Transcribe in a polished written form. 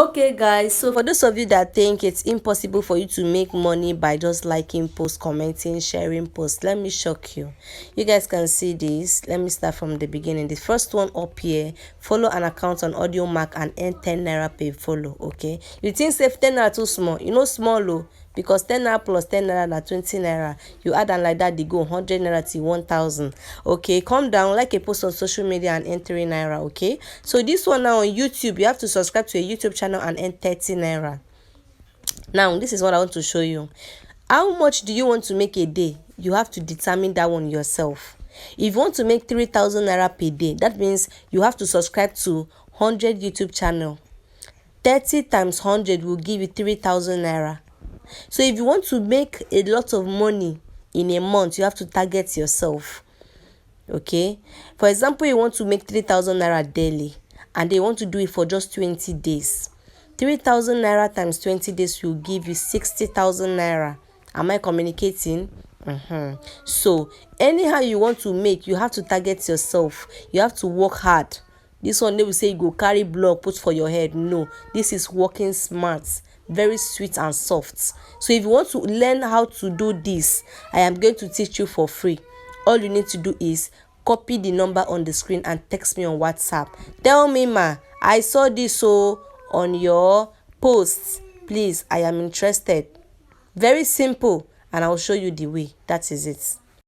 Okay guys, so for those of you that think it's impossible for you to make money by just liking posts, commenting, sharing posts, let me shock you. You guys can see this. Let me start from the beginning. The first one up here: follow an account on Audiomack and earn 10 naira per follow. Okay, you think say 10 naira too small? You know small oh, because 10 naira plus 10 naira na 20 naira. You add and like that they go 100 naira to 1000. Okay, come down, like a post on social media and earn 3 naira. Okay, so this one now on YouTube, you have to subscribe to a YouTube channel and earn 30 naira. Now this is what I want to show you. How much do you want to make a day? You have to determine that one yourself. If you want to make 3000 naira per day, that means you have to subscribe to 100 YouTube channel. 30 times 100 will give you 3000 naira. So if you want to make a lot of money in a month, you have to target yourself. Okay, for example, you want to make 3000 naira daily and they want to do it for just 20 days. 3000 naira times 20 days will give you 60,000 naira. Am I communicating? So anyhow you want to make, you have to target yourself. You have to work hard. This one they will say you go carry block put for your head. No, this is working smart, very sweet and soft. So if you want to learn how to do this, I am going to teach you for free. All you need to do is copy the number on the screen and text me on WhatsApp. Tell me, ma, I saw this on your posts. Please, I am interested. Very simple, and I'll show you the way. That is it.